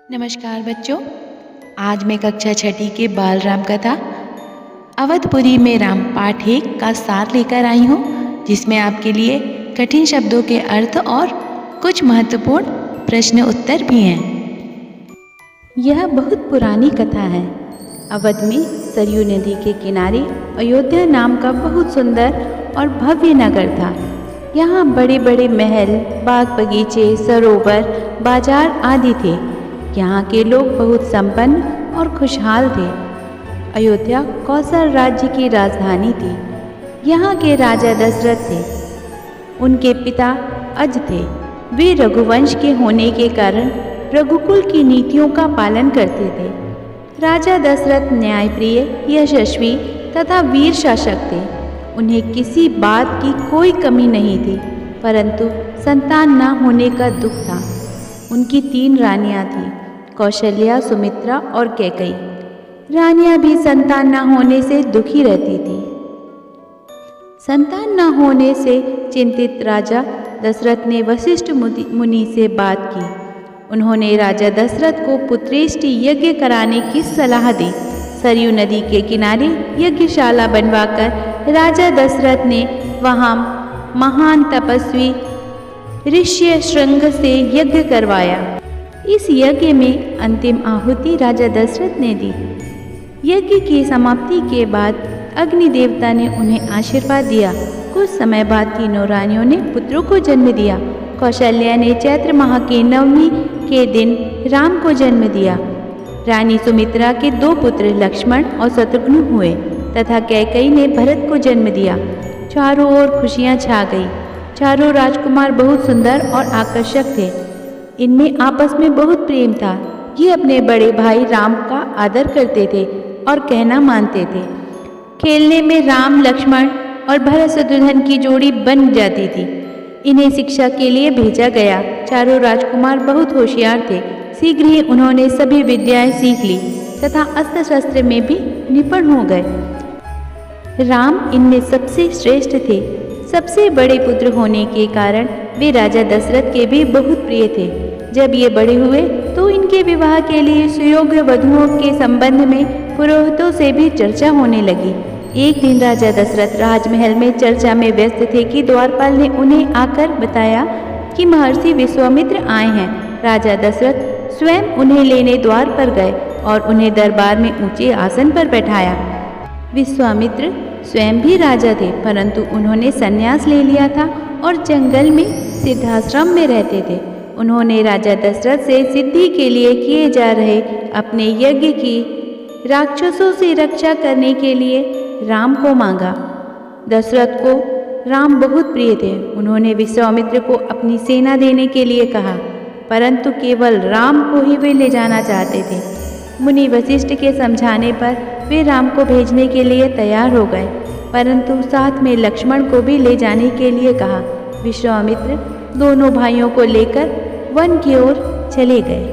नमस्कार बच्चों, आज मैं कक्षा छठी के बाल राम कथा अवधपुरी में राम पाठ 1 का सार लेकर आई हूँ, जिसमें आपके लिए कठिन शब्दों के अर्थ और कुछ महत्वपूर्ण प्रश्न उत्तर भी हैं। यह बहुत पुरानी कथा है। अवध में सरयू नदी के किनारे अयोध्या नाम का बहुत सुंदर और भव्य नगर था। यहाँ बड़े बड़े महल, बाग बगीचे, सरोवर, बाजार आदि थे। यहाँ के लोग बहुत संपन्न और खुशहाल थे। अयोध्या कौशल राज्य की राजधानी थी। यहाँ के राजा दशरथ थे। उनके पिता अज थे। वे रघुवंश के होने के कारण रघुकुल की नीतियों का पालन करते थे। राजा दशरथ न्यायप्रिय, यशस्वी तथा वीर शासक थे। उन्हें किसी बात की कोई कमी नहीं थी, परंतु संतान न होने का दुख था। उनकी 3 रानियां थीं, कौशल्या, सुमित्रा और कैकेयी। रानियां भी संतान न होने से दुखी रहती थी। संतान न होने से चिंतित राजा दशरथ ने वशिष्ठ मुनि से बात की। उन्होंने राजा दशरथ को पुत्रेष्टि यज्ञ कराने की सलाह दी। सरयू नदी के किनारे यज्ञशाला बनवाकर राजा दशरथ ने वहाँ महान तपस्वी ऋष्य श्रृंग से यज्ञ करवाया। इस यज्ञ में अंतिम आहुति राजा दशरथ ने दी। यज्ञ की समाप्ति के बाद अग्नि देवता ने उन्हें आशीर्वाद दिया। कुछ समय बाद तीनों रानियों ने पुत्रों को जन्म दिया। कौशल्या ने चैत्र माह के नवमी के दिन राम को जन्म दिया। रानी सुमित्रा के 2 पुत्र लक्ष्मण और शत्रुघ्न हुए तथा कैकेयी ने भरत को जन्म दिया। चारों ओर खुशियां छा गई। चारों राजकुमार बहुत सुंदर और आकर्षक थे। इनमें आपस में बहुत प्रेम था। ये अपने बड़े भाई राम का आदर करते थे और कहना मानते थे। खेलने में राम, लक्ष्मण और भरत शत्रुघ्न की जोड़ी बन जाती थी। इन्हें शिक्षा के लिए भेजा गया। चारों राजकुमार बहुत होशियार थे। शीघ्र ही उन्होंने सभी विद्याएं सीख ली तथा अस्त्र शस्त्र में भी निपुण हो गए। राम इनमें सबसे श्रेष्ठ थे। सबसे बड़े पुत्र होने के कारण वे राजा दशरथ के भी बहुत प्रिय थे। जब ये बड़े हुए तो इनके विवाह के लिए सुयोग्य वधुओं के संबंध में पुरोहितों से भी चर्चा होने लगी। एक दिन राजा दशरथ राजमहल में चर्चा में व्यस्त थे कि द्वारपाल ने उन्हें आकर बताया कि महर्षि विश्वामित्र आए हैं। राजा दशरथ स्वयं उन्हें लेने द्वार पर गए और उन्हें दरबार में ऊंचे आसन पर बैठाया। विश्वामित्र स्वयं भी राजा थे, परंतु उन्होंने संन्यास ले लिया था और जंगल में सिद्धाश्रम में रहते थे। उन्होंने राजा दशरथ से सिद्धि के लिए किए जा रहे अपने यज्ञ की राक्षसों से रक्षा करने के लिए राम को मांगा। दशरथ को राम बहुत प्रिय थे। उन्होंने विश्वामित्र को अपनी सेना देने के लिए कहा, परंतु केवल राम को ही वे ले जाना चाहते थे। मुनि वशिष्ठ के समझाने पर वे राम को भेजने के लिए तैयार हो गए, परंतु साथ में लक्ष्मण को भी ले जाने के लिए कहा। विश्वामित्र दोनों भाइयों को लेकर वन की ओर चले गए।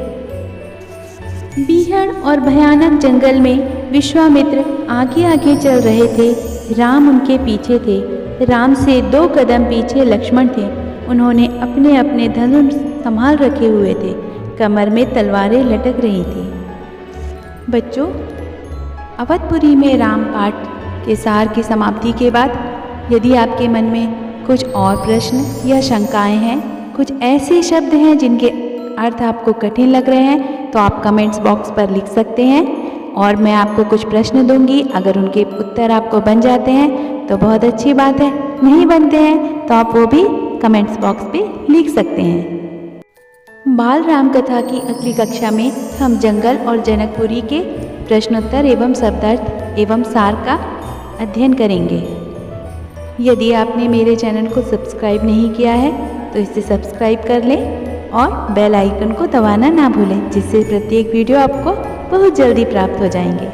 बीहड़ और भयानक जंगल में विश्वामित्र आगे आगे चल रहे थे। राम उनके पीछे थे। राम से 2 कदम पीछे लक्ष्मण थे। उन्होंने अपने अपने धनुष संभाल रखे हुए थे। कमर में तलवारें लटक रही थी। बच्चों, अवधपुरी में राम पाठ के सार की समाप्ति के बाद यदि आपके मन में कुछ और प्रश्न या शंकाएं हैं, कुछ ऐसे शब्द हैं जिनके अर्थ आपको कठिन लग रहे हैं, तो आप कमेंट्स बॉक्स पर लिख सकते हैं और मैं आपको कुछ प्रश्न दूंगी। अगर उनके उत्तर आपको बन जाते हैं तो बहुत अच्छी बात है, नहीं बनते हैं तो आप वो भी कमेंट्स बॉक्स पे लिख सकते हैं। बाल राम कथा की अगली कक्षा में हम जंगल और जनकपुरी के प्रश्नोत्तर एवं शब्दार्थ एवं सार का अध्ययन करेंगे। यदि आपने मेरे चैनल को सब्सक्राइब नहीं किया है तो इसे सब्सक्राइब कर लें और बेल आइकन को दबाना ना भूलें, जिससे प्रत्येक वीडियो आपको बहुत जल्दी प्राप्त हो जाएंगे।